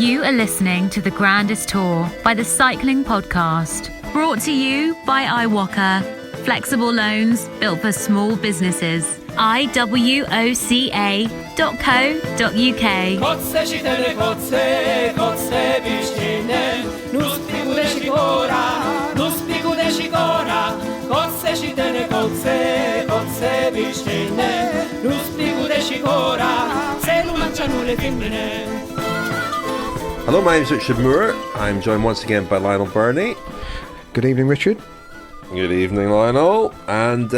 You are listening to the Grandest Tour by the Cycling Podcast, brought to you by iWalker. Flexible loans built for small businesses. iwoca.co.uk. Hello, my name is Richard Moore. I'm joined once again by Lionel Birnie. Good evening, Richard. Good evening, Lionel. And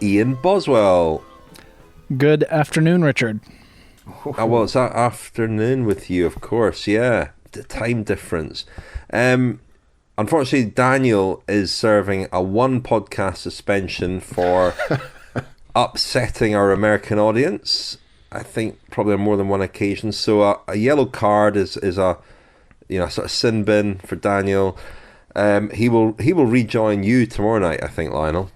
Ian Boswell. Good afternoon, Richard. Well, it's that afternoon with you, of course, yeah. The time difference. Unfortunately, Daniel is serving a one podcast suspension for upsetting our American audience. I think probably on more than one occasion. So a yellow card is a sort of sin bin for Daniel. He will rejoin you tomorrow night, I think, Lionel.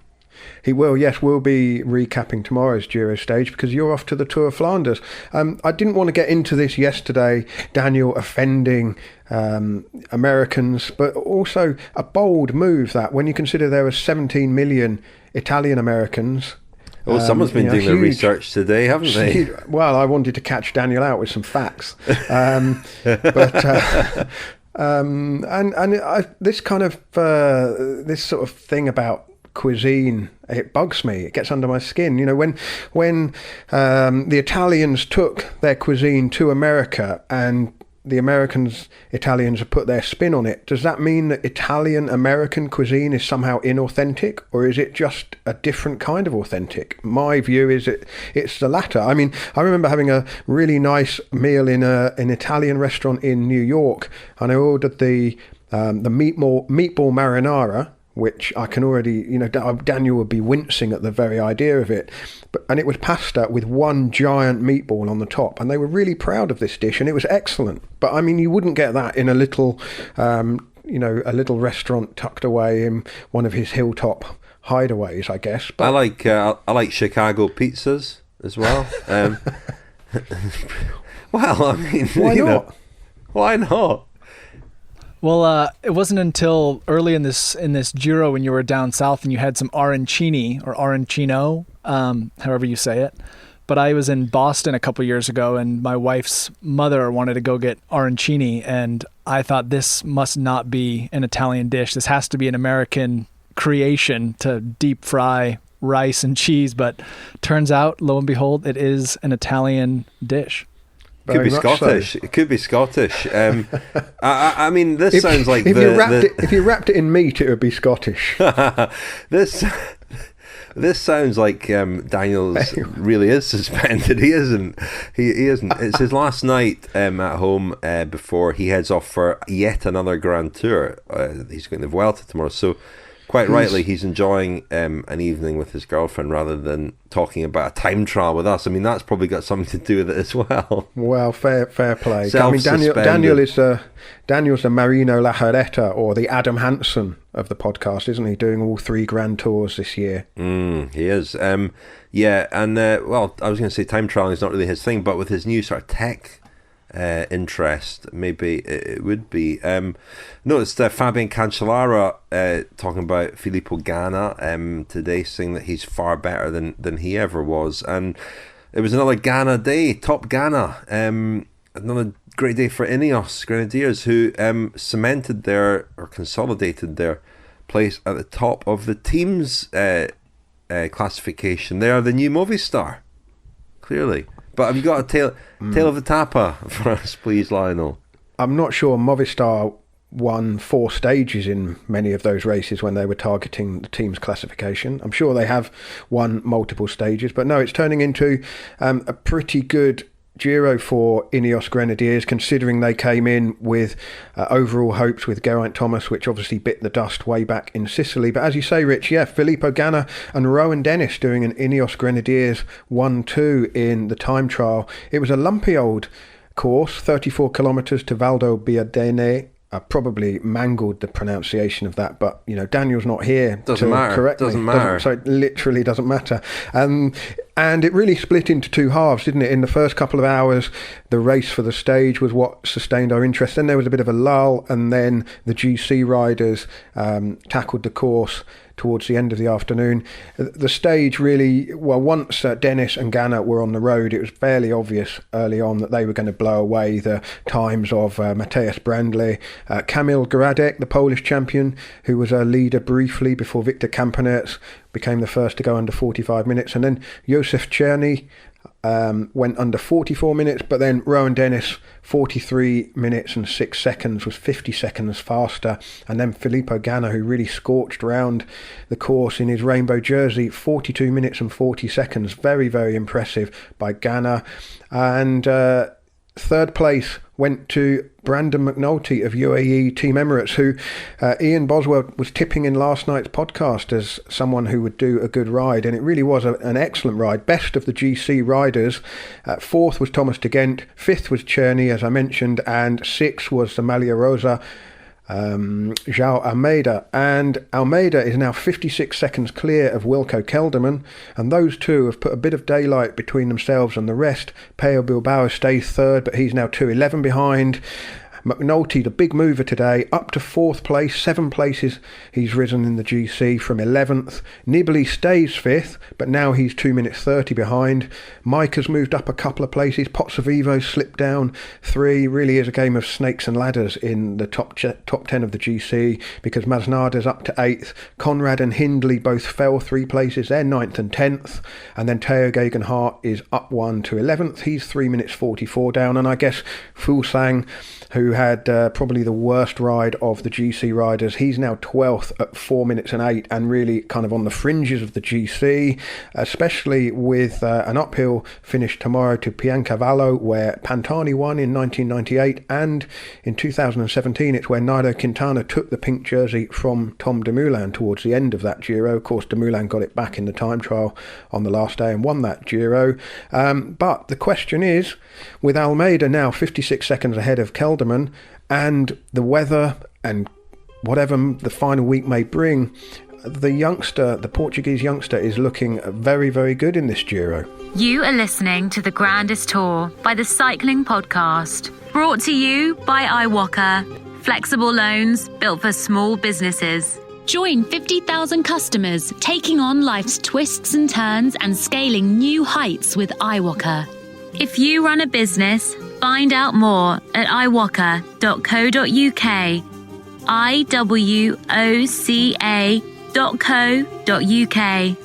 He will, yes. We'll be recapping tomorrow's Giro stage because you're off to the Tour of Flanders. I didn't want to get into this yesterday, Daniel offending Americans, but also a bold move that when you consider there were 17 million Italian Americans. Oh, someone's been doing their research today, haven't they? Well, I wanted to catch Daniel out with some facts. This kind of this sort of thing about cuisine, it bugs me. It gets under my skin. You know, when the Italians took their cuisine to America and the Italians have put their spin on it, does that mean that Italian-American cuisine is somehow inauthentic, or is it just a different kind of authentic? My view is it's the latter. I mean, I remember having a really nice meal in an Italian restaurant in New York, and I ordered the meatball marinara, which I can already, Daniel would be wincing at the very idea of it. And it was pasta with one giant meatball on the top. And they were really proud of this dish, and it was excellent. But I mean, you wouldn't get that in a little, a little restaurant tucked away in one of his hilltop hideaways, I guess. But I like Chicago pizzas as well. Well, I mean, why not? Why not? Well, it wasn't until early in this Giro when you were down south and you had some arancini or arancino, however you say it. But I was in Boston a couple years ago, and my wife's mother wanted to go get arancini, and I thought this must not be an Italian dish. This has to be an American creation to deep fry rice and cheese. But turns out, lo and behold, it is an Italian dish. Could be Scottish. So. It could be Scottish. I mean, this sounds like if you wrapped it in meat, it would be Scottish. This sounds like Daniel's really is suspended. He isn't. He isn't. It's his last night at home before he heads off for yet another Grand Tour. He's going to Vuelta tomorrow, so. Quite rightly, he's enjoying an evening with his girlfriend rather than talking about a time trial with us. I mean, that's probably got something to do with it as well. Well, fair play. I mean, Daniel's the Marino Lajaretta or the Adam Hansen of the podcast, isn't he? Doing all 3 Grand Tours this year. He is. Yeah, and well, I was going to say time trialing is not really his thing, but with his new sort of tech interest, maybe it would be. Noticed Fabian Cancellara talking about Filippo Ganna today, saying that he's far better than he ever was, and it was another Ganna day, top Ganna, another great day for Ineos Grenadiers, who consolidated their place at the top of the team's classification. They are the new Movistar, clearly. But have you got a tale of the tapa for us, please, Lionel? I'm not sure Movistar won 4 stages in many of those races when they were targeting the team's classification. I'm sure they have won multiple stages, but no, it's turning into a pretty good Giro for Ineos Grenadiers, considering they came in with overall hopes with Geraint Thomas, which obviously bit the dust way back in Sicily. But as you say, Rich, Filippo Ganna and Rohan Dennis doing an Ineos Grenadiers 1-2 in the time trial. It was a lumpy old course, 34 kilometres to Valdobbiadene, I probably mangled the pronunciation of that, but Daniel's not here doesn't to matter. correct me. Doesn't matter. So it literally doesn't matter. And it really split into two halves, didn't it? In the first couple of hours, the race for the stage was what sustained our interest. Then there was a bit of a lull, and then the GC riders tackled the course towards the end of the afternoon. The stage really, once Dennis and Ganna were on the road, it was fairly obvious early on that they were going to blow away the times of Mateusz Brandley, Kamil Gradek, the Polish champion, who was a leader briefly before Victor Kampenerz became the first to go under 45 minutes, and then Josef Czerny went under 44 minutes, but then Rohan Dennis, 43 minutes and 6 seconds, was 50 seconds faster. And then Filippo Ganna, who really scorched around the course in his rainbow jersey, 42 minutes and 40 seconds. Very, very impressive by Ganna. And third place went to Brandon McNulty of UAE Team Emirates, who Ian Boswell was tipping in last night's podcast as someone who would do a good ride, and it really was an excellent ride. Best of the GC riders. Fourth was Thomas de Gent, fifth was Czerny, as I mentioned, and sixth was the Maglia Rosa, João Almeida. And Almeida is now 56 seconds clear of Wilco Kelderman, and those two have put a bit of daylight between themselves and the rest. Pello Bilbao stays third, but he's now 2:11 behind. McNulty, the big mover today, up to fourth place, 7 places he's risen in the GC from 11th. Nibali stays fifth, but now he's 2 minutes 30 behind. Mike has moved up a couple of places. Pozzovivo slipped down 3. Really is a game of snakes and ladders in the top 10 of the GC, because Masnada's up to 8th. Conrad and Hindley both fell 3 places. They're 9th and 10th. And then Theo Gegenhardt is up 1 to 11th. He's 3 minutes 44 down. And I guess Fuglsang, who had probably the worst ride of the GC riders, he's now 12th at 4 minutes and 8, and really kind of on the fringes of the GC, especially with an uphill finish tomorrow to Piancavallo, where Pantani won in 1998, and in 2017 it's where Nairo Quintana took the pink jersey from Tom Dumoulin towards the end of that Giro. Of course, Dumoulin got it back in the time trial on the last day and won that Giro. But the question is, with Almeida now 56 seconds ahead of Kelderman, and the weather and whatever the final week may bring, the Portuguese youngster is looking very, very good in this Giro. You are listening to the Grandest Tour by the Cycling Podcast, brought to you by iWalker. Flexible loans built for small businesses. Join 50,000 customers taking on life's twists and turns and scaling new heights with iWalker. If you run a business, find out more at iWalker.co.uk. iWoca.co.uk.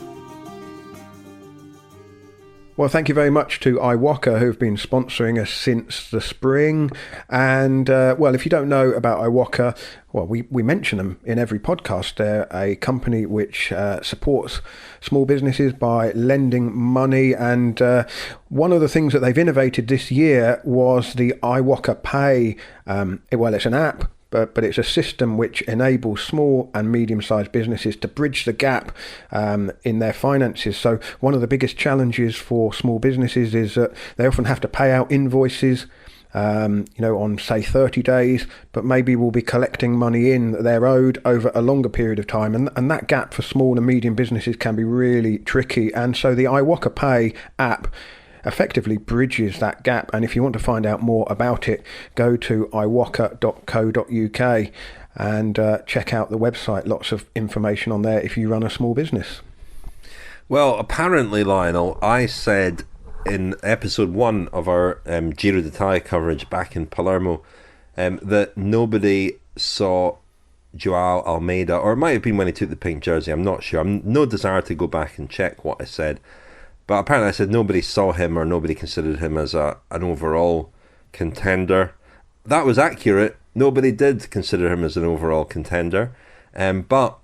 Well, thank you very much to iWalker, who've been sponsoring us since the spring. And, if you don't know about iWalker, we mention them in every podcast. They're a company which supports small businesses by lending money. And one of the things that they've innovated this year was the iWalker Pay. It's an app, but it's a system which enables small and medium-sized businesses to bridge the gap in their finances. So one of the biggest challenges for small businesses is that they often have to pay out invoices on, say, 30 days, but maybe we'll be collecting money in that they're owed over a longer period of time. And that gap for small and medium businesses can be really tricky. And so the iWalker Pay app effectively bridges that gap. And if you want to find out more about it, go to iWalker.co.uk and check out the website. Lots of information on there if you run a small business. Well, apparently, Lionel, I said in episode 1 of our Giro d'Italia coverage back in Palermo that nobody saw João Almeida, or it might have been when he took the pink jersey, I'm not sure. I'm no desire to go back and check what I said. But apparently I said nobody saw him or nobody considered him as an overall contender. That was accurate. Nobody did consider him as an overall contender. But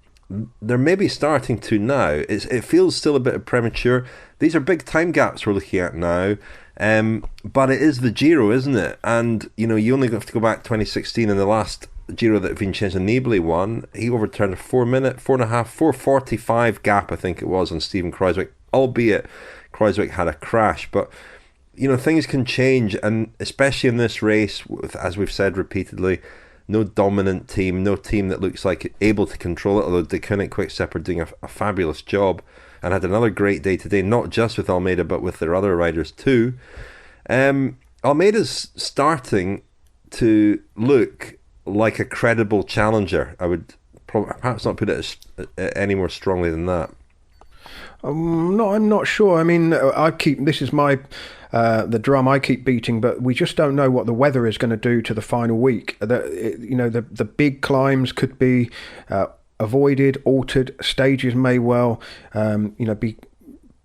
they're maybe starting to now. It feels still a bit premature. These are big time gaps we're looking at now. But it is the Giro, isn't it? And, you only have to go back 2016 in the last Giro that Vinceno Nibali won. He overturned a 4:45 gap, I think it was, on Stephen Kruijswijk, albeit Kruijswijk had a crash. But things can change, and especially in this race, as we've said repeatedly, no dominant team, no team that looks like able to control it, although Deceuninck Quickstep are doing a fabulous job and had another great day today, not just with Almeida but with their other riders too. Almeida's starting to look like a credible challenger. I would perhaps not put it any more strongly than that. No, I'm not sure. I mean, this is my the drum I keep beating, but we just don't know what the weather is going to do to the final week. The big climbs could be avoided, altered. Stages may well, be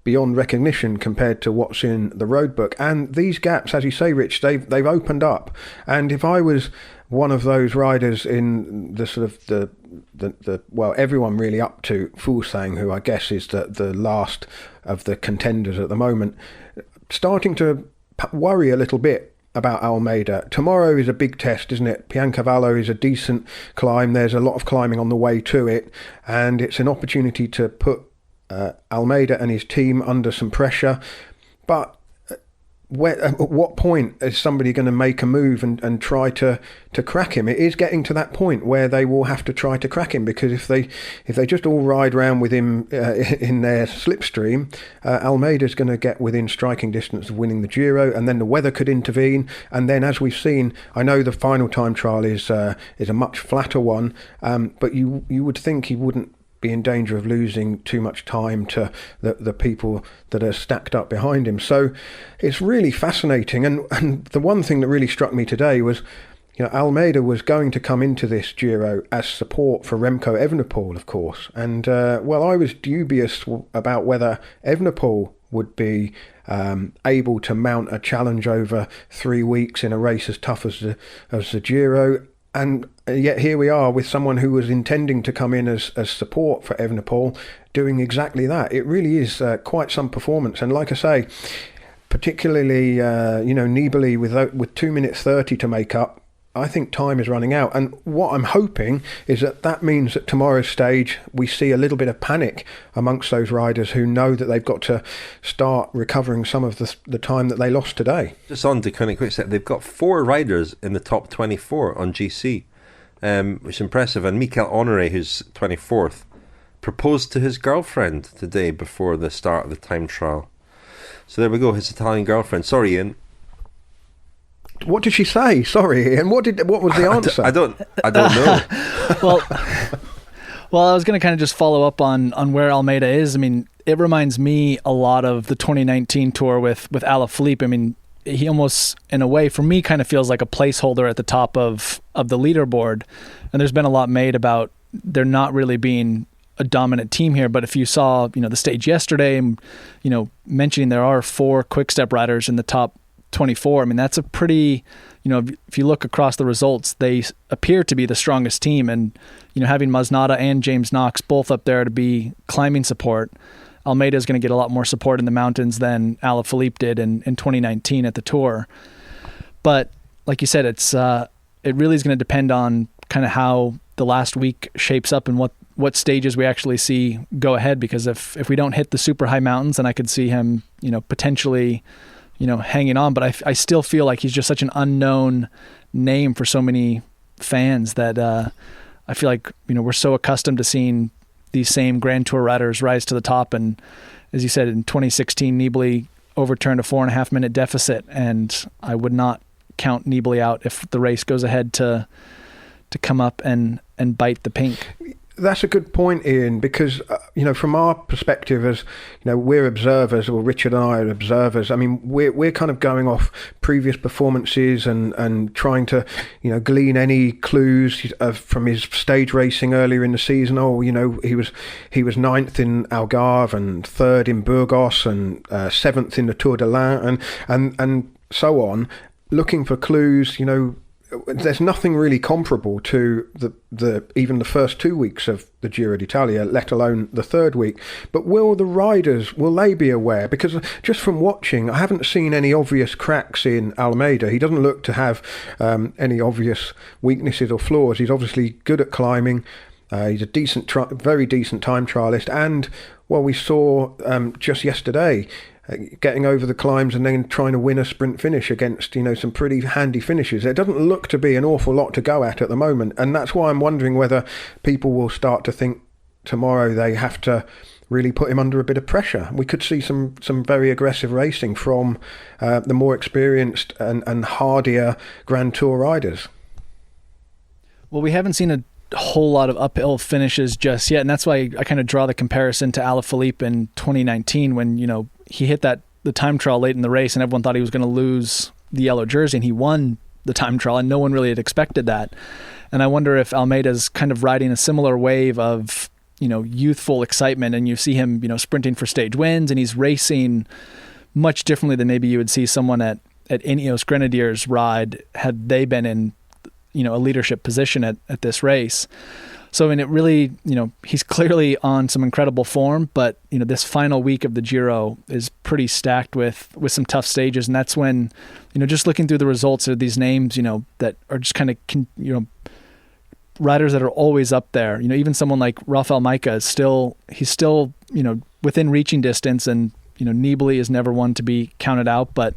beyond recognition compared to what's in the road book. And these gaps, as you say, Rich, they've opened up. And if I was one of those riders in the sort of the everyone really up to Fuglsang, who I guess is the last of the contenders at the moment, starting to worry a little bit about Almeida. Tomorrow is a big test, isn't it? Piancavallo is a decent climb. There's a lot of climbing on the way to it, and it's an opportunity to put Almeida and his team under some pressure. But at what point is somebody going to make a move and try to crack him? It is getting to that point where they will have to try to crack him, because if they just all ride around with him in their slipstream, Almeida's going to get within striking distance of winning the Giro, and then the weather could intervene. And then, as we've seen, I know the final time trial is a much flatter one, but you would think he wouldn't be in danger of losing too much time to the people that are stacked up behind him. So it's really fascinating. And the one thing that really struck me today was, Almeida was going to come into this Giro as support for Remco Evenepoel, of course. And, I was dubious about whether Evenepoel would be able to mount a challenge over 3 weeks in a race as tough as the Giro. And yet here we are with someone who was intending to come in as support for Evenepoel doing exactly that. It really is quite some performance. And like I say, particularly, Nibali with 2 minutes 30 to make up, I think time is running out. And what I'm hoping is that means that tomorrow's stage, we see a little bit of panic amongst those riders who know that they've got to start recovering some of the time that they lost today. Just on Deceuninck Quickstep, they've got 4 riders in the top 24 on GC, which is impressive. And Mikel Honore, who's 24th, proposed to his girlfriend today before the start of the time trial. So there we go, his Italian girlfriend. Sorry, Ian. What did she say? Sorry, and what was the answer? I don't know. Well, I was going to kind of just follow up on where Almeida is. I mean, it reminds me a lot of the 2019 tour with Alaphilippe. I mean, he almost, in a way, for me, kind of feels like a placeholder at the top of the leaderboard. And there's been a lot made about there not really being a dominant team here. But if you saw, the stage yesterday, and mentioning there are 4 quick-step riders in the top 24. I mean, that's a pretty, if you look across the results, they appear to be the strongest team. And, having Masnada and James Knox both up there to be climbing support, Almeida is going to get a lot more support in the mountains than Alaphilippe did in 2019 at the Tour. But like you said, it really is going to depend on kind of how the last week shapes up and what stages we actually see go ahead. Because if we don't hit the super high mountains, then I could see him, potentially hanging on, but I still feel like he's just such an unknown name for so many fans that I feel like, we're so accustomed to seeing these same Grand Tour riders rise to the top. And as you said, in 2016, Nibali overturned a 4.5 minute deficit, and I would not count Nibali out if the race goes ahead to come up and bite the pink. That's a good point, Ian, because, from our perspective as, we're observers, or Richard and I are observers. I mean, we're kind of going off previous performances and trying to, glean any clues from his stage racing earlier in the season. He was 9th in Algarve and 3rd in Burgos and 7th in the Tour de l'Ain and so on, looking for clues, There's nothing really comparable to even the first 2 weeks of the Giro d'Italia, let alone the 3rd week. But will they be aware? Because just from watching, I haven't seen any obvious cracks in Almeida. He doesn't look to have any obvious weaknesses or flaws. He's obviously good at climbing. He's a very decent time trialist. And, we saw just yesterday, getting over the climbs and then trying to win a sprint finish against, some pretty handy finishes. There doesn't look to be an awful lot to go at the moment, and that's why I'm wondering whether people will start to think tomorrow they have to really put him under a bit of pressure. We could see some very aggressive racing from the more experienced and hardier Grand Tour riders. Well, we haven't seen a whole lot of uphill finishes just yet, and that's why I kind of draw the comparison to Alaphilippe in 2019 when he hit the time trial late in the race and everyone thought he was going to lose the yellow jersey, and he won the time trial and no one really had expected that. And I wonder if Almeida's kind of riding a similar wave of youthful excitement, and you see him sprinting for stage wins, and he's racing much differently than maybe you would see someone at Ineos Grenadiers ride had they been in a leadership position at this race. So, it really, he's clearly on some incredible form, but, this final week of the Giro is pretty stacked with some tough stages. And that's when, just looking through the results of these names, that are just kind of, riders that are always up there. Even someone like Rafael Majka he's still, within reaching distance, and, Nibali is never one to be counted out. But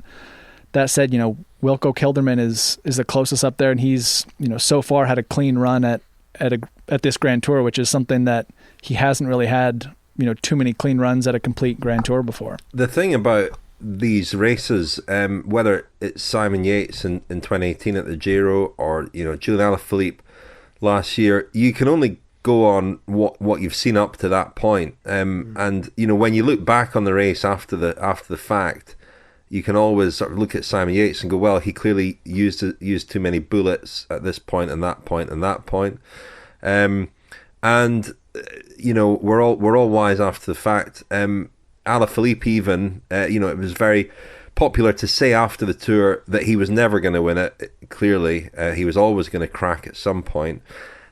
that said, Wilco Kelderman is the closest up there, and he's, so far had a clean run at this Grand Tour, which is something that he hasn't really had, too many clean runs at a complete Grand Tour before. The thing about these races, whether it's Simon Yates in 2018 at the Giro or, Julian Alaphilippe last year, you can only go on what you've seen up to that point. And, when you look back on the race after the fact, you can always sort of look at Simon Yates and go, well, he clearly used too many bullets at this point and that point and that point. We're all wise after the fact. Alaphilippe even, it was very popular to say after the Tour that he was never going to win it. Clearly, he was always going to crack at some point.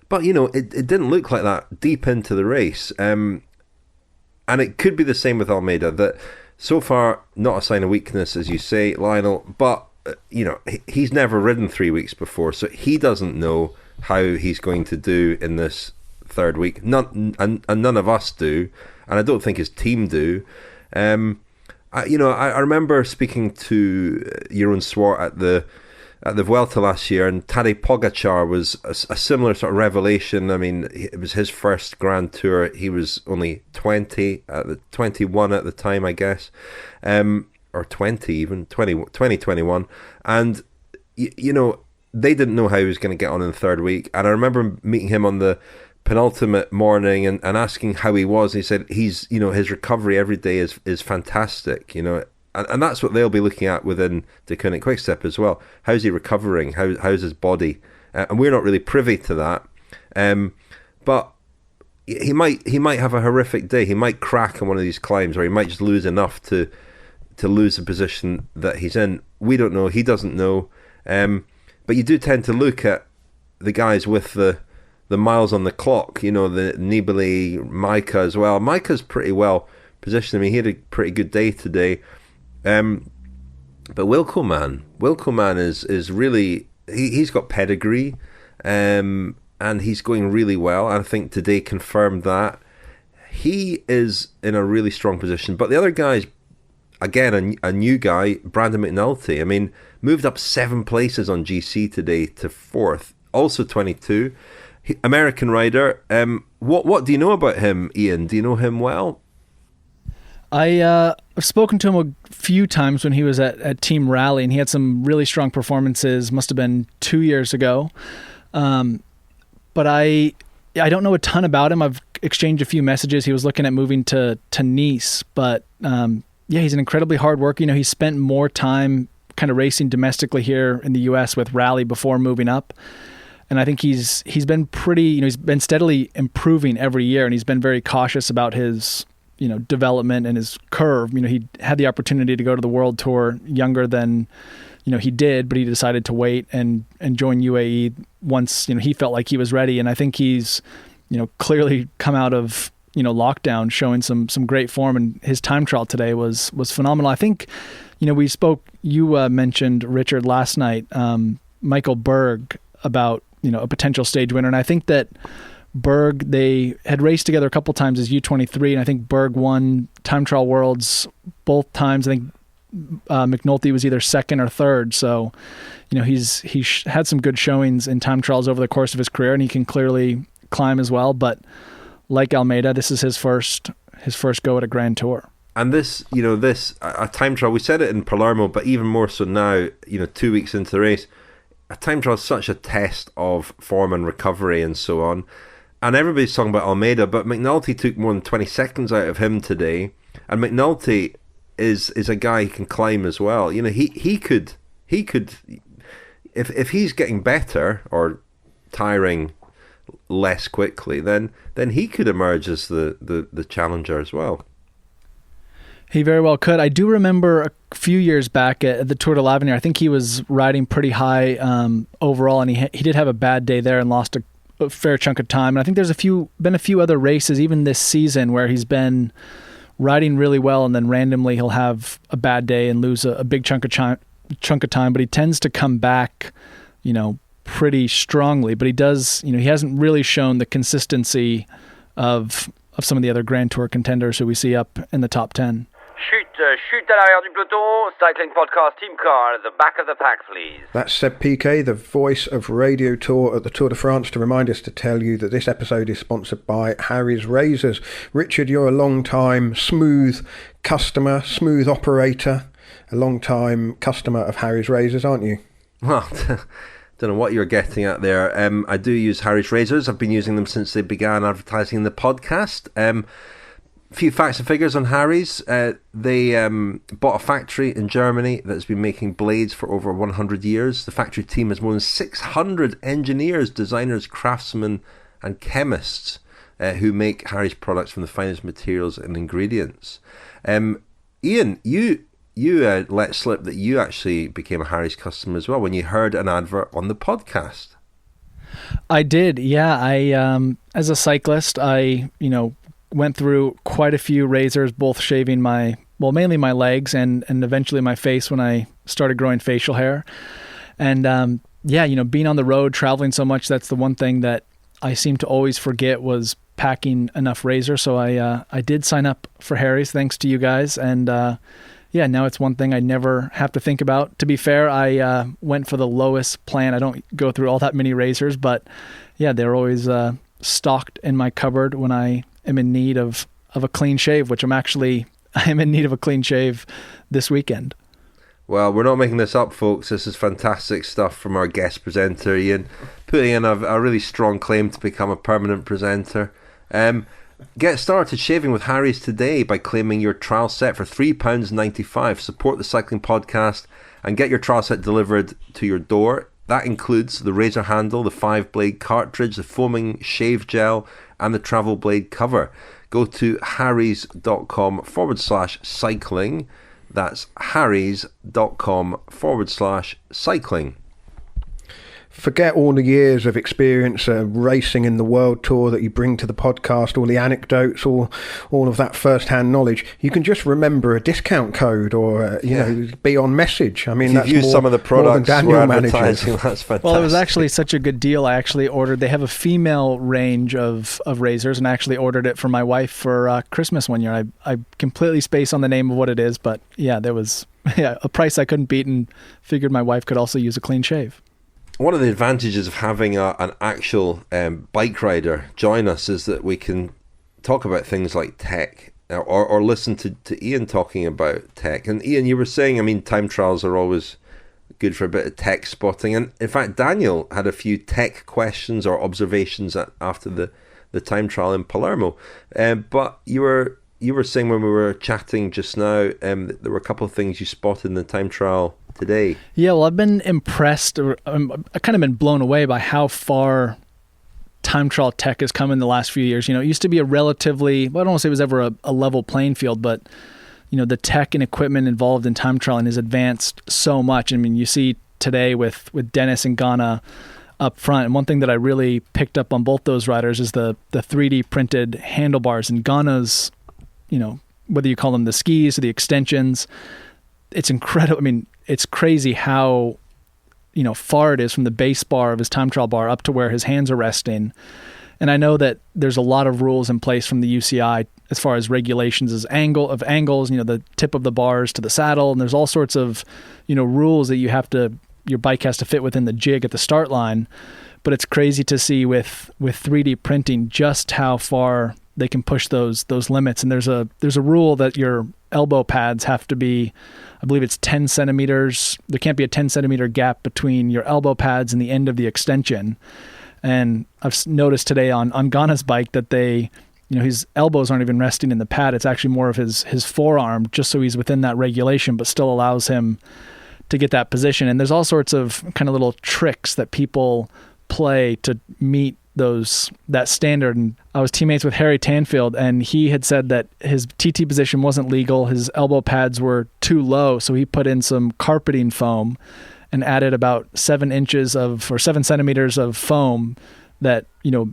But, it didn't look like that deep into the race. And it could be the same with Almeida, that so far, not a sign of weakness, as you say, Lionel, but, he's never ridden 3 weeks before, so he doesn't know how he's going to do in this third week. None of us do, and I don't think his team do. I remember speaking to Jeroen Swart at the Vuelta last year, and Tadej Pogačar was a similar sort of revelation. I mean, it was his first Grand Tour. He was only 21 at the time, I guess, or 20 even, 21. And, they didn't know how he was going to get on in the third week. And I remember meeting him on the penultimate morning and asking how he was. He said his recovery every day is fantastic, And that's what they'll be looking at within the Koenig Quickstep as well. How's he recovering? How's his body? And we're not really privy to that. But he might have a horrific day. He might crack on one of these climbs, or he might just lose enough to lose the position that he's in. We don't know. He doesn't know. But you do tend to look at the guys with the miles on the clock. The Nibali, Majka as well. Majka's pretty well positioned. I mean, he had a pretty good day today. But Wilco Man is really, he's got pedigree, and he's going really well. And I think today confirmed that he is in a really strong position. But the other guys, again, a new guy, Brandon McNulty. I mean, moved up 7 places on GC today to 4th, also 22. American rider. What do you know about him, Ian? Do you know him well? I've spoken to him a few times when he was at Team Rally, and he had some really strong performances. Must have been 2 years ago. But I don't know a ton about him. I've exchanged a few messages. He was looking at moving to Nice, but he's an incredibly hard worker. He spent more time kind of racing domestically here in the U.S. with Rally before moving up. And I think he's been pretty, he's been steadily improving every year, and he's been very cautious about his development and his curve. He had the opportunity to go to the World Tour younger than, he did, but he decided to wait and join UAE once, he felt like he was ready. And I think he's, clearly come out of, lockdown showing some great form, and his time trial today was phenomenal. I think, we spoke, you mentioned, Richard, last night, Michael Berg, about, a potential stage winner. And I think that Berg, they had raced together a couple times as U23, and I think Berg won Time Trial Worlds both times. I think McNulty was either second or third. So, he's had some good showings in time trials over the course of his career, and he can clearly climb as well. But like Almeida, this is his first go at a Grand Tour. And this, a time trial, we said it in Palermo, but even more so now, 2 weeks into the race, a time trial is such a test of form and recovery and so on. And everybody's talking about Almeida, but McNulty took more than 20 seconds out of him today. And McNulty is a guy who can climb as well. He could, if he's getting better or tiring less quickly, then he could emerge as the challenger as well. He very well could. I do remember a few years back at the Tour de l'Avenir, I think he was riding pretty high overall, and he did have a bad day there and lost a fair chunk of time. And I think there's been a few other races, even this season, where he's been riding really well, and then randomly he'll have a bad day and lose a big chunk of time. But he tends to come back, pretty strongly. But he does, he hasn't really shown the consistency of some of the other Grand Tour contenders who we see up in the top 10. Chute à l'arrière du peloton, cycling podcast team car at the back of the pack, please. That's Seb Piquet, the voice of Radio Tour at the Tour de France, to remind us to tell you that this episode is sponsored by Harry's Razors. Richard, you're a long-time smooth customer, smooth operator, a long-time customer of Harry's Razors, aren't you? Well, don't know what you're getting at there. I do use Harry's Razors. I've been using them since they began advertising the podcast. A few facts and figures on Harry's. They bought a factory in Germany that's been making blades for over 100 years. The factory team has more than 600 engineers, designers, craftsmen and chemists who make Harry's products from the finest materials and ingredients. Ian, you let slip that you actually became a Harry's customer as well when you heard an advert on the podcast. I did, yeah. I as a cyclist, I went through quite a few razors, both shaving mainly my legs and eventually my face when I started growing facial hair. And being on the road, traveling so much, that's the one thing that I seem to always forget was packing enough razor. So I did sign up for Harry's thanks to you guys. And now it's one thing I never have to think about. To be fair, I went for the lowest plan. I don't go through all that many razors, but they're always stocked in my cupboard when I am in need of a clean shave, which I am in need of a clean shave this weekend. Well, we're not making this up, folks. This is fantastic stuff from our guest presenter, Ian, putting in a really strong claim to become a permanent presenter. Get started shaving with Harry's today by claiming your trial set for £3.95. Support the cycling podcast and get your trial set delivered to your door. That includes the razor handle, the 5-blade cartridge, the foaming shave gel, and the travel blade cover. Go to harrys.com/cycling. That's harrys.com/cycling. Forget all the years of experience racing in the World Tour that you bring to the podcast, all the anecdotes, all of that first-hand knowledge. You can just remember a discount code or, be on message. I mean, if that's you've used some of the products we're advertising, that's fantastic. Well, it was actually such a good deal. I actually ordered, they have a female range of razors, and I actually ordered it for my wife for Christmas one year. I completely spaced on the name of what it is, but there was a price I couldn't beat, and figured my wife could also use a clean shave. One of the advantages of having an actual bike rider join us is that we can talk about things like tech or listen to Ian talking about tech. And Ian, you were saying, time trials are always good for a bit of tech spotting. And in fact, Daniel had a few tech questions or observations after the time trial in Palermo. But you were saying when we were chatting just now, that there were a couple of things you spotted in the time trial today. Yeah, well, I've been impressed. I've kind of been blown away by how far time trial tech has come in the last few years. It used to be a relatively, I don't want to say it was ever a level playing field, but the tech and equipment involved in time trialing has advanced so much. You see today with Dennis and Ganna up front, and one thing that I really picked up on both those riders is the 3D printed handlebars, and Ganna's, whether you call them the skis or the extensions, it's incredible. It's crazy how, far it is from the base bar of his time trial bar up to where his hands are resting. And I know that there's a lot of rules in place from the UCI as far as regulations as angles, the tip of the bars to the saddle. And there's all sorts of, rules that your bike has to fit within the jig at the start line. But it's crazy to see with 3D printing just how far they can push those limits. And there's a rule that your elbow pads have to be, I believe it's 10 centimeters. There can't be a 10 centimeter gap between your elbow pads and the end of the extension. And I've noticed today on Ganna's bike that his elbows aren't even resting in the pad. It's actually more of his forearm, just so he's within that regulation, but still allows him to get that position. And there's all sorts of kind of little tricks that people play to meet that standard. And I was teammates with Harry Tanfield, and he had said that his TT position wasn't legal. His elbow pads were too low, so he put in some carpeting foam and added about 7 centimeters of foam that,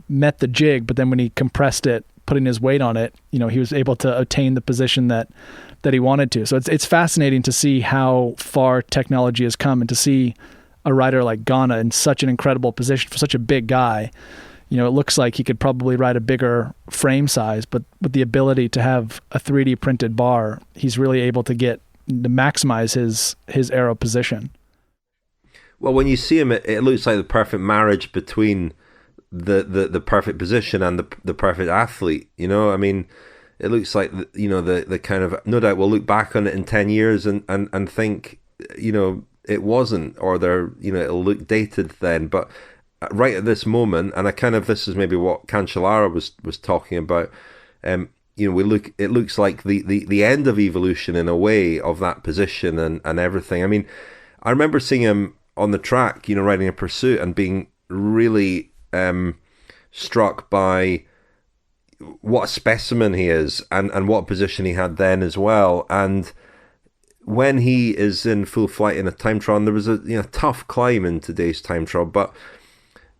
met the jig. But then when he compressed it, putting his weight on it, he was able to attain the position that he wanted to. So it's fascinating to see how far technology has come, and to see a rider like Ganna in such an incredible position for such a big guy. It looks like he could probably ride a bigger frame size, but with the ability to have a 3D printed bar, he's really able to maximize his aero position. Well, when you see him, it looks like the perfect marriage between the perfect position and the perfect athlete. I mean, it looks like the kind of, no doubt we'll look back on it in 10 years and think, it wasn't, or it'll look dated then. But right at this moment, and this is maybe what Cancellara was talking about. It looks like the end of evolution in a way of that position and everything. I mean, I remember seeing him on the track, riding a Pursuit, and being really struck by what a specimen he is, and what position he had then as well. And when he is in full flight in a time trial, and there was a tough climb in today's time trial, but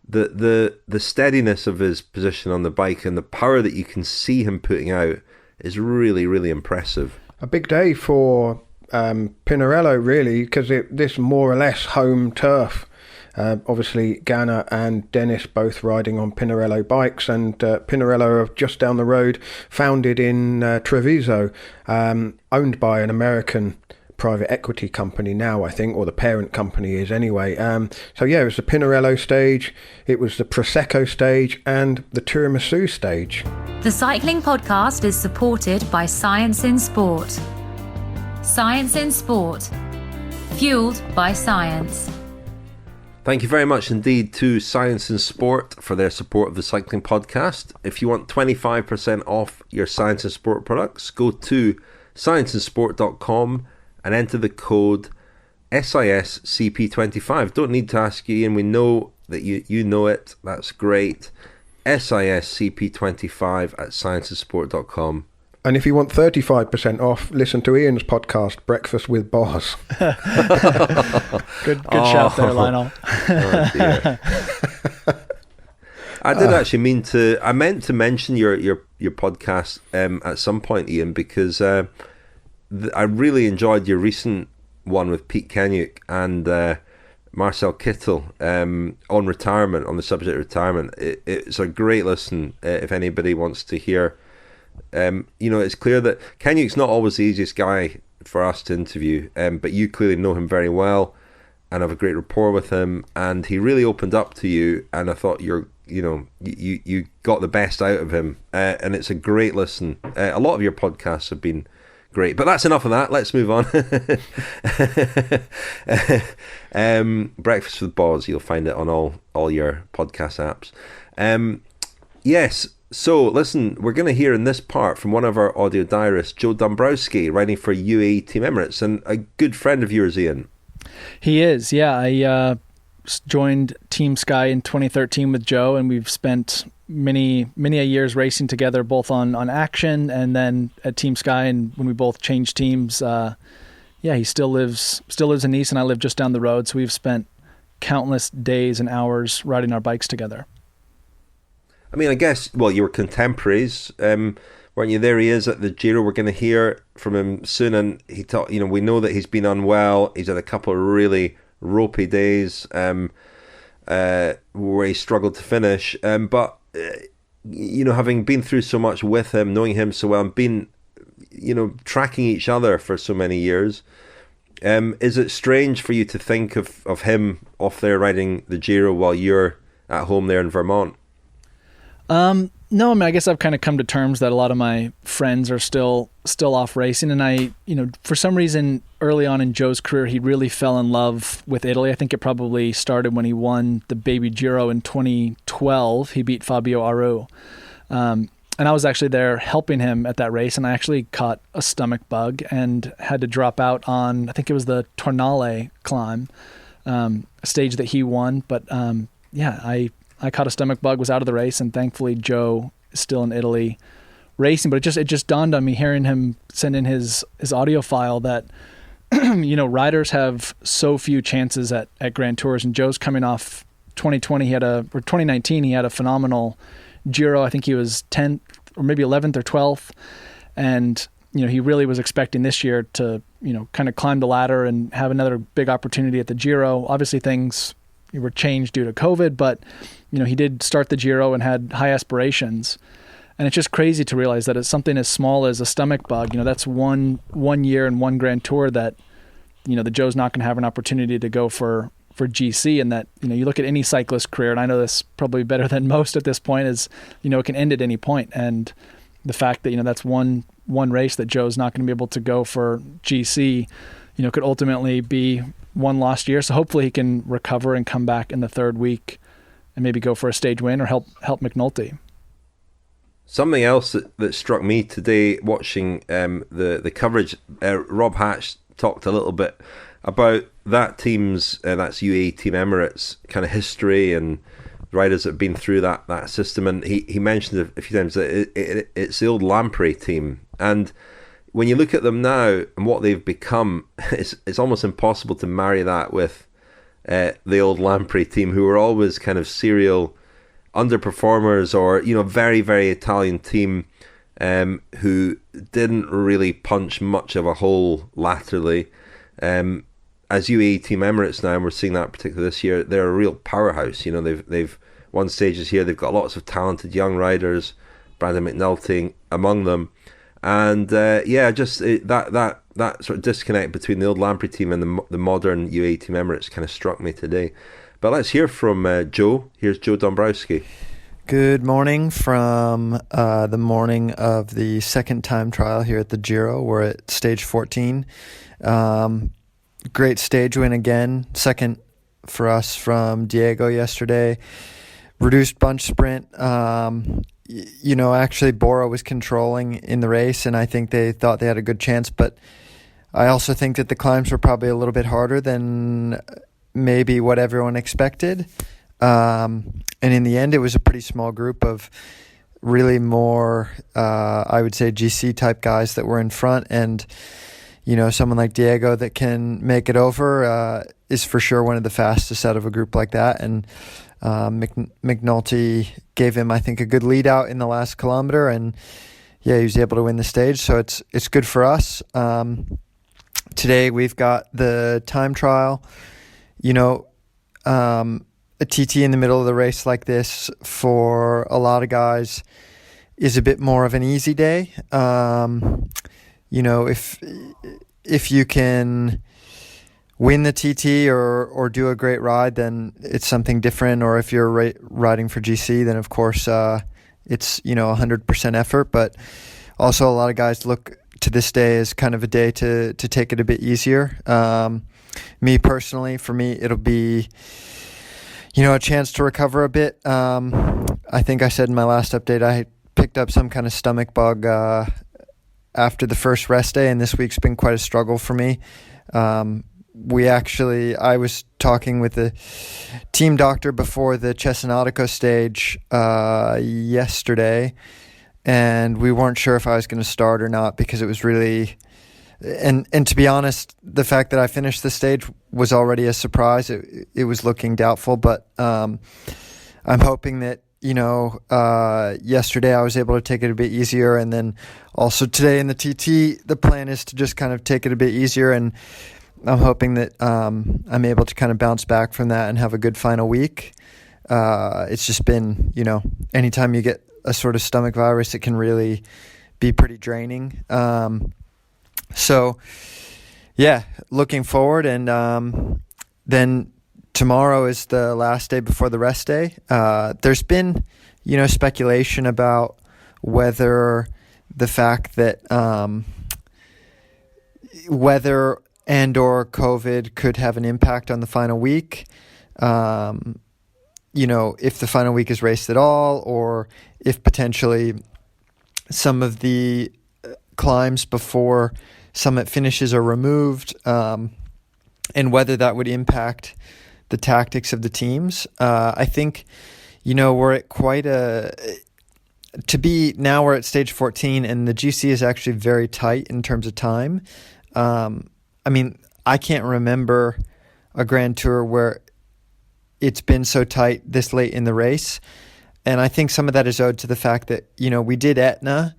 the steadiness of his position on the bike and the power that you can see him putting out is really, really impressive. A big day for Pinarello, really, because this more or less home turf. Obviously, Ganna and Dennis both riding on Pinarello bikes, and Pinarello are just down the road, founded in Treviso, owned by an American private equity company now, I think, or the parent company is anyway. So yeah, it was the Pinarello stage, it was the Prosecco stage, and the Tiramisu stage. The Cycling Podcast is supported by Science in Sport. Science in Sport. Fueled by science. Thank you very much indeed to Science in Sport for their support of the Cycling Podcast. If you want 25% off your Science in Sport products, go to scienceinsport.com and enter the code SISCP25. Don't need to ask you, Ian. We know that you know it. That's great. SISCP25 at scienceinsport.com. And if you want 35% off, listen to Ian's podcast, Breakfast with Boss. Good shout there, Lionel. Oh dear. I did actually I meant to mention your podcast at some point, Ian, because I really enjoyed your recent one with Pete Kenuk and Marcel Kittel on retirement, on the subject of retirement. It's a great listen if anybody wants to hear. It's clear that Kenuk's not always the easiest guy for us to interview, but you clearly know him very well and have a great rapport with him, and he really opened up to you, and I thought you got the best out of him, and it's a great listen. A lot of your podcasts have been great, but that's enough of that. Let's move on. Breakfast with Boz, you'll find it on all your podcast apps. Yes, so listen, we're going to hear in this part from one of our audio diarists, Joe Dombrowski, riding for UAE Team Emirates, and a good friend of yours, Ian. He is, yeah. I joined Team Sky in 2013 with Joe, and we've spent many a years racing together, both on Action and then at Team Sky. And when we both changed teams, he still lives in Nice, and I live just down the road. So we've spent countless days and hours riding our bikes together. I mean, I guess, well, you were contemporaries, weren't you? There he is at the Giro. We're going to hear from him soon, and we know that he's been unwell. He's had a couple of really ropey days where he struggled to finish, but having been through so much with him, knowing him so well, and been, tracking each other for so many years, is it strange for you to think of him off there riding the Giro while you're at home there in Vermont? No, I mean, I guess I've kind of come to terms that a lot of my friends are still off racing. And I, for some reason early on in Joe's career, he really fell in love with Italy. I think it probably started when he won the Baby Giro in 2012. He beat Fabio Aru. And I was actually there helping him at that race. And I actually caught a stomach bug and had to drop out on, I think it was the Tornale climb, a stage that he won. But I caught a stomach bug, was out of the race, and thankfully Joe is still in Italy racing. But it just dawned on me hearing him send in his audio file that riders have so few chances at Grand Tours, and Joe's coming off 2020. 2019 he had a phenomenal Giro. I think he was 10th or maybe 11th or 12th, and he really was expecting this year to kind of climb the ladder and have another big opportunity at the Giro. Obviously things were changed due to COVID, but he did start the Giro and had high aspirations. And it's just crazy to realize that it's something as small as a stomach bug. That's one year and one Grand Tour that, the Joe's not going to have an opportunity to go for GC. And that, you look at any cyclist career, and I know this probably better than most at this point, is, it can end at any point. And the fact that, that's one race that Joe's not going to be able to go for GC, could ultimately be one lost year. So hopefully he can recover and come back in the third week and maybe go for a stage win or help McNulty. Something else that struck me today watching the coverage, Rob Hatch talked a little bit about that team's, that's UAE Team Emirates, kind of history and riders that have been through that system. And he mentioned a few times that it's the old Lamprey team. And when you look at them now and what they've become, it's almost impossible to marry that with the old Lamprey team, who were always kind of serial underperformers, or very, very Italian team who didn't really punch much of a hole laterally. As UAE Team Emirates now, and we're seeing that particularly this year, they're a real powerhouse. They've won stages here. They've got lots of talented young riders, Brandon McNulty among them. And that sort of disconnect between the old Lamprey team and the modern UAE Team Emirates kind of struck me today. But let's hear from Joe. Here's Joe Dombrowski. Good morning from the morning of the second time trial here at the Giro. We're at stage 14. Great stage win again. Second for us from Diego yesterday. Reduced bunch sprint. Actually Bora was controlling in the race, and I think they thought they had a good chance, but I also think that the climbs were probably a little bit harder than maybe what everyone expected. And in the end, it was a pretty small group of really more, I would say, GC type guys that were in front, and someone like Diego that can make it over is for sure one of the fastest out of a group like that. And McNulty gave him, I think, a good lead out in the last kilometer, and he was able to win the stage. So it's good for us. Today we've got the time trial. A TT in the middle of the race like this for a lot of guys is a bit more of an easy day. If you can win the TT or do a great ride, then it's something different. Or if you're riding for GC, then of course it's 100% effort. But also a lot of guys look to this day as kind of a day to take it a bit easier. Me personally, for me, it'll be a chance to recover a bit. I think I said in my last update I picked up some kind of stomach bug after the first rest day, and this week's been quite a struggle for me. I was talking with the team doctor before the Cesenatico stage yesterday, and we weren't sure if I was going to start or not, because it was really, and to be honest, the fact that I finished the stage was already a surprise. It was looking doubtful, but I'm hoping that yesterday I was able to take it a bit easier, and then also today in the TT, the plan is to just kind of take it a bit easier, and I'm hoping that I'm able to kind of bounce back from that and have a good final week. It's just been, anytime you get a sort of stomach virus, it can really be pretty draining. So yeah, looking forward. And then tomorrow is the last day before the rest day. There's been, speculation about whether the fact that weather and or COVID could have an impact on the final week. If the final week is raced at all, or if potentially some of the climbs before summit finishes are removed, and whether that would impact the tactics of the teams. I think, we're at we're at stage 14, and the GC is actually very tight in terms of time. I can't remember a Grand Tour where it's been so tight this late in the race. And I think some of that is owed to the fact that, we did Etna,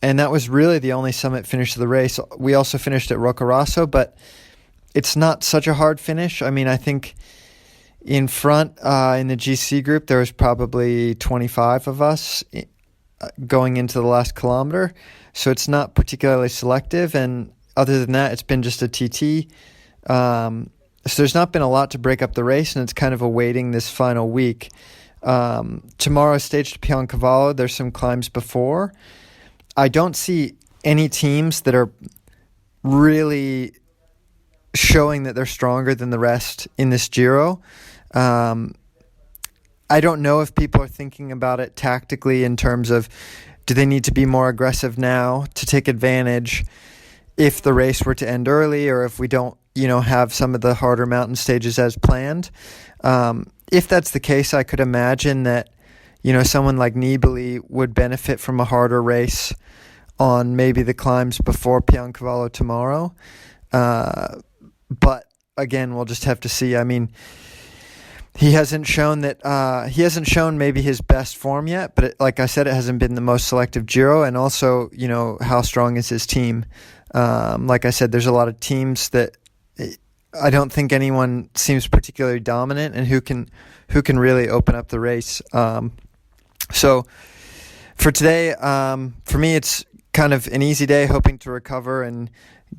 and that was really the only summit finish of the race. We also finished at Roccaraso, but it's not such a hard finish. I think in front, in the GC group, there was probably 25 of us going into the last kilometer. So it's not particularly selective. And other than that, it's been just a TT. So there's not been a lot to break up the race, and it's kind of awaiting this final week. Tomorrow's stage to Piancavallo. There's some climbs before. I don't see any teams that are really showing that they're stronger than the rest in this Giro. I don't know if people are thinking about it tactically in terms of, do they need to be more aggressive now to take advantage if the race were to end early, or if we don't have some of the harder mountain stages as planned. If that's the case, I could imagine that, someone like Nibali would benefit from a harder race on maybe the climbs before Piancavallo tomorrow. But again, we'll just have to see. He hasn't shown maybe his best form yet, but like I said, it hasn't been the most selective Giro. And also, how strong is his team? Like I said, there's a lot of teams that I don't think anyone seems particularly dominant, and who can really open up the race. So for today, for me, it's kind of an easy day, hoping to recover and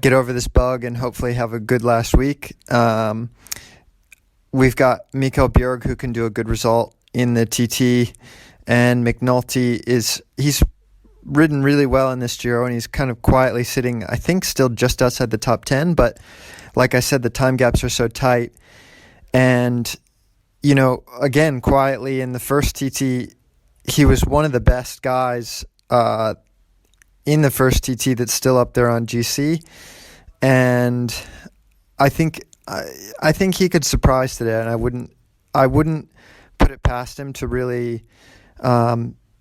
get over this bug and hopefully have a good last week. We've got Mikael Bjerg, who can do a good result in the TT, and McNulty he's ridden really well in this Giro, and he's kind of quietly sitting, I think, still just outside the top 10, but like I said, the time gaps are so tight. And, again, quietly in the first TT, he was one of the best guys in the first TT that's still up there on GC. And I think he could surprise today, and I wouldn't put it past him to really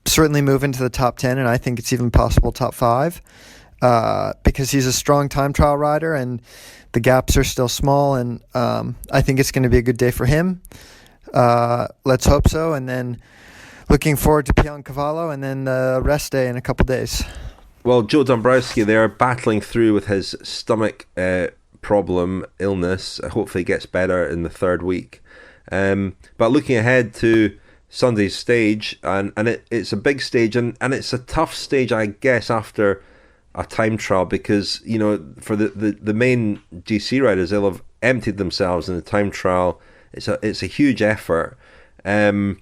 certainly move into the top 10, and I think it's even possible top 5, because he's a strong time trial rider, and the gaps are still small, and I think it's going to be a good day for him. Let's hope so. And then looking forward to Piancavallo, and then the rest day in a couple days. Well, Joe Dombrowski there, battling through with his stomach problem, illness. Hopefully gets better in the third week. But looking ahead to Sunday's stage, and it's a big stage, and it's a tough stage, I guess, after a time trial, because for the main GC riders, they'll have emptied themselves in the time trial. It's a huge effort, so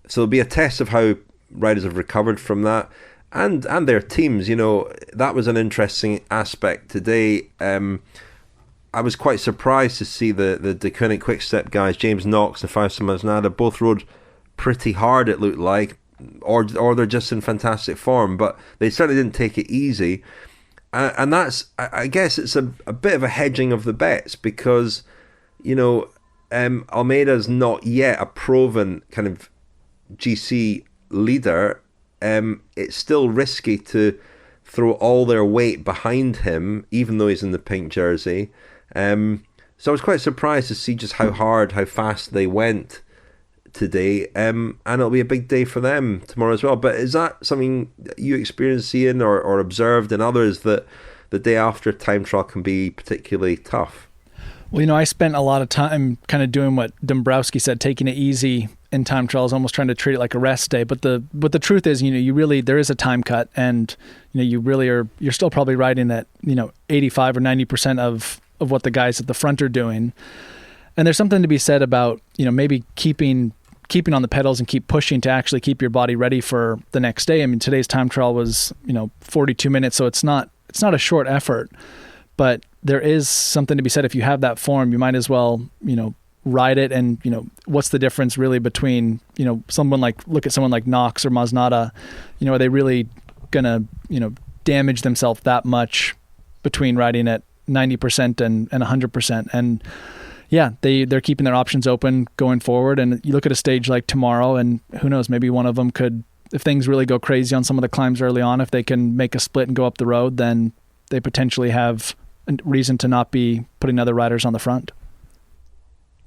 it'll be a test of how riders have recovered from that, and their teams. That was an interesting aspect today. I was quite surprised to see the Deceuninck Quick-Step guys, James Knox and Fausto Masnada, both rode pretty hard, it looked like, or they're just in fantastic form, but they certainly didn't take it easy. And that's, I guess it's a bit of a hedging of the bets, because, Almeida's not yet a proven kind of GC leader. It's still risky to throw all their weight behind him, even though he's in the pink jersey. So I was quite surprised to see just how fast they went today, and it'll be a big day for them tomorrow as well. But is that something you experienced, Ian, or observed in others, that the day after time trial can be particularly tough? Well, I spent a lot of time kind of doing what Dombrowski said, taking it easy in time trials, almost trying to treat it like a rest day. But the truth is, there is a time cut, and you're still probably riding at 85 or 90% of what the guys at the front are doing. And there's something to be said about maybe keeping on the pedals and keep pushing to actually keep your body ready for the next day. I mean, today's time trial was 42 minutes, so it's not a short effort, but there is something to be said. If you have that form, you might as well ride it. And what's the difference really between look at someone like Knox or Masnada? Are they really gonna damage themselves that much between riding at 90% and 100%? And yeah, they're keeping their options open going forward. And you look at a stage like tomorrow, and who knows, maybe one of them could, if things really go crazy on some of the climbs early on, if they can make a split and go up the road, then they potentially have a reason to not be putting other riders on the front.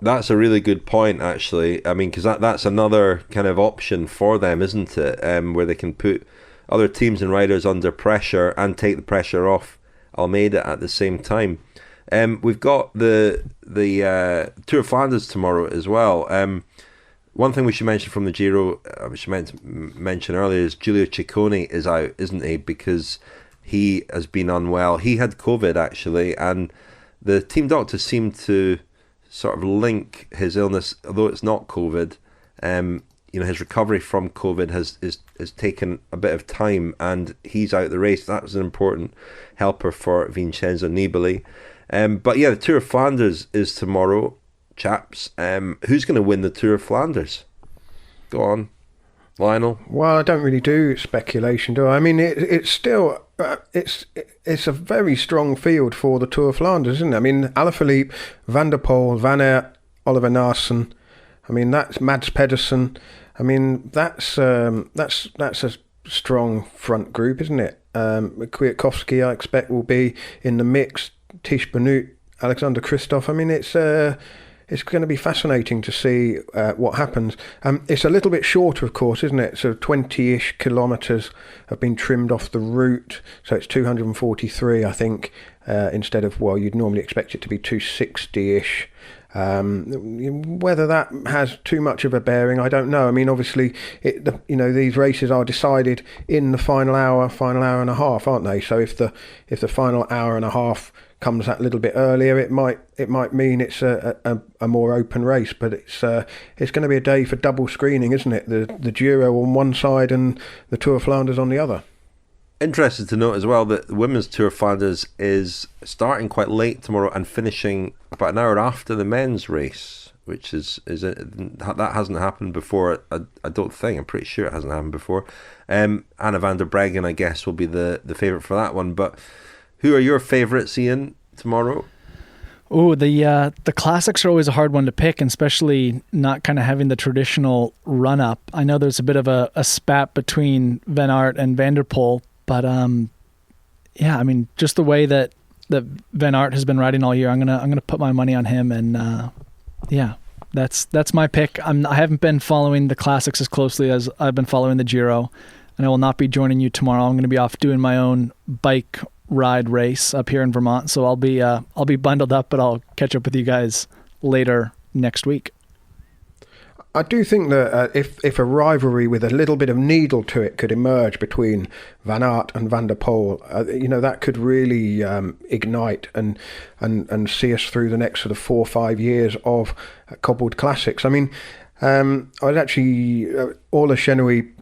That's a really good point, actually. I mean, because that's another kind of option for them, isn't it? Where they can put other teams and riders under pressure and take the pressure off Almeida at the same time. We've got the Tour of Flanders tomorrow as well. One thing we should mention from the Giro, which I meant to mention earlier, is Giulio Ciccone is out, isn't he? Because he has been unwell. He had COVID, actually, and the team doctors seem to sort of link his illness, although it's not COVID. His recovery from COVID has taken a bit of time, and he's out the race. That was an important helper for Vincenzo Nibali. But yeah, the Tour of Flanders is tomorrow, chaps. Who's going to win the Tour of Flanders? Go on, Lionel. Well, I don't really do speculation, do I? I mean, it's still it's a very strong field for the Tour of Flanders, isn't it? I mean, Alaphilippe, Van der Poel, Van Aert, Oliver Naesen. I mean, that's Mads Pedersen. I mean, that's a strong front group, isn't it? Kwiatkowski, I expect, will be in the mix. Tish Benoot, Alexander Kristoff. I mean, it's going to be fascinating to see what happens. It's a little bit shorter, of course, isn't it? So 20-ish kilometres have been trimmed off the route. So it's 243, I think, instead of, well, you'd normally expect it to be 260-ish. Whether that has too much of a bearing, I don't know. I mean, obviously, these races are decided in the final hour and a half, aren't they? So if the final hour and a half comes that little bit earlier, it might mean it's a more open race. But it's going to be a day for double screening, isn't it? The Giro on one side and the Tour of Flanders on the other. Interested to note as well that the Women's Tour of Flanders is starting quite late tomorrow and finishing about an hour after the men's race, which that hasn't happened before. I don't think. I'm pretty sure it hasn't happened before. Anna van der Breggen, I guess, will be the favourite for that one. But who are your favourites, Ian, tomorrow? Oh, the classics are always a hard one to pick, and especially not kind of having the traditional run up. I know there's a bit of a spat between Van Aert and Van der Poel. But I mean, just the way that Van Aert has been riding all year, I'm gonna put my money on him, and that's my pick. I haven't been following the classics as closely as I've been following the Giro, and I will not be joining you tomorrow. I'm going to be off doing my own bike ride race up here in Vermont, so I'll be bundled up, but I'll catch up with you guys later next week. I do think that if a rivalry with a little bit of needle to it could emerge between Van Aert and Van der Poel, that could really ignite and see us through the next sort of 4 or 5 years of cobbled classics. I mean, I was actually Orla Chenouille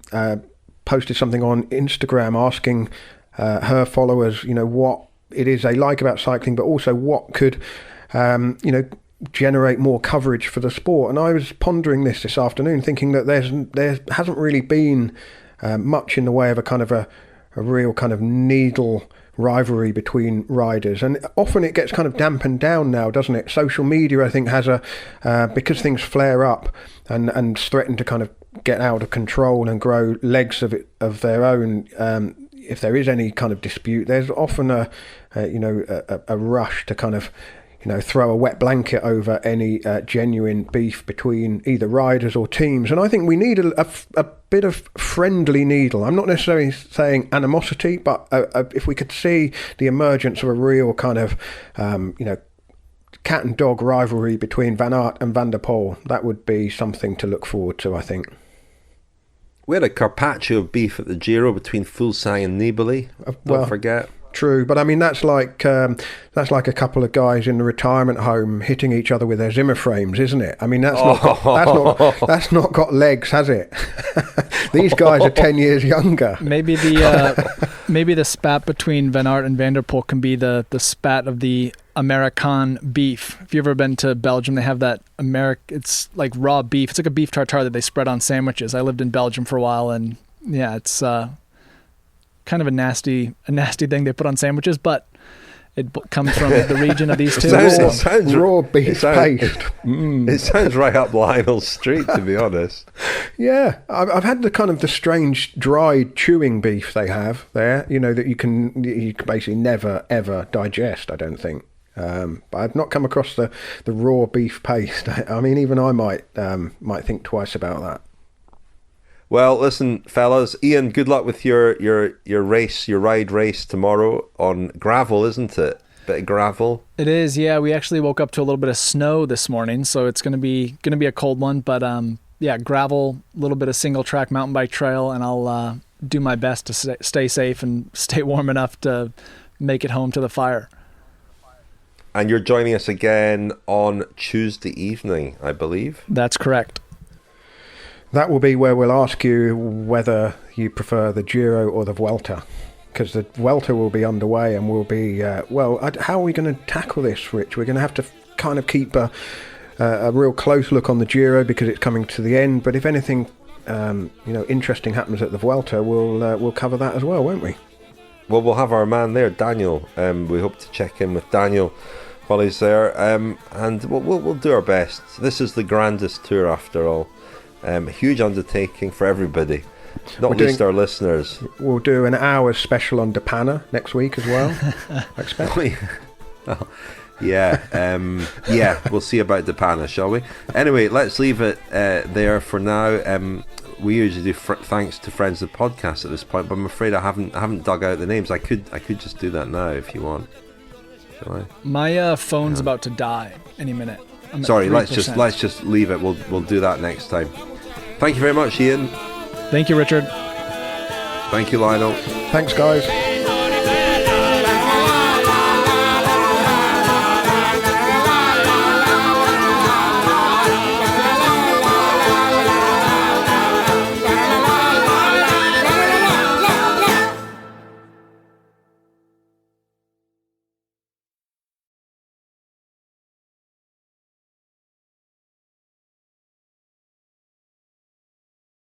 posted something on Instagram asking her followers, what it is they like about cycling, but also what could, generate more coverage for the sport. And I was pondering this afternoon, thinking that there hasn't really been much in the way of a kind of a real kind of needle rivalry between riders, and often it gets kind of dampened down now, doesn't it? Social media, I think, has because things flare up and threaten to kind of get out of control and grow legs of their own. If there is any kind of dispute, there's often a rush to kind of throw a wet blanket over any genuine beef between either riders or teams. And I think we need a bit of friendly needle. I'm not necessarily saying animosity, but if we could see the emergence of a real kind of, cat and dog rivalry between Van Aert and Van der Poel. That would be something to look forward to, I think. We had a carpaccio beef at the Giro between Fuglsang and Nibali. Don't forget. True, but I mean that's like a couple of guys in the retirement home hitting each other with their Zimmer frames, isn't it? I mean that's not got legs, has it? These guys are 10 years younger. Maybe the spat between Van Aert and Van der Poel can be the spat of the American beef. If you've ever been to Belgium, they have that it's like raw beef. It's like a beef tartare that they spread on sandwiches. I lived in Belgium for a while, and yeah, it's kind of a nasty thing they put on sandwiches, but it comes from the region of these two. It sounds raw beef paste. It sounds right up Lionel's street, to be honest. Yeah, I've had the strange dried chewing beef they have there. You know that you can basically never ever digest. I don't think. But I've not come across the raw beef paste. I mean, even I might think twice about that. Well, listen, fellas, Ian, good luck with your ride race tomorrow on gravel, isn't it? Bit of gravel. It is, yeah. We actually woke up to a little bit of snow this morning, so it's gonna be a cold one. But yeah, gravel, a little bit of single track mountain bike trail, and I'll do my best to stay safe and stay warm enough to make it home to the fire. And you're joining us again on Tuesday evening, I believe. That's correct. That will be where we'll ask you whether you prefer the Giro or the Vuelta, because the Vuelta will be underway and we'll be, how are we going to tackle this, Rich? We're going to have to kind of keep a real close look on the Giro because it's coming to the end, but if anything interesting happens at the Vuelta, we'll cover that as well, won't we? Well, we'll have our man there, Daniel. We hope to check in with Daniel while he's there, and we'll do our best. This is the grandest tour after all. A huge undertaking for everybody, not least our listeners. We'll do an hour's special on Depana next week as well, I expect. Yeah, we'll see about Depana, shall we? Anyway, let's leave it there for now. We usually do thanks to friends of the podcast at this point, but I'm afraid I haven't dug out the names. I could just do that now if you want. Shall I? My phone's about to die any minute. Sorry, let's just leave it. We'll do that next time. Thank you very much, Ian. Thank you, Richard. Thank you, Lionel. Thanks, guys.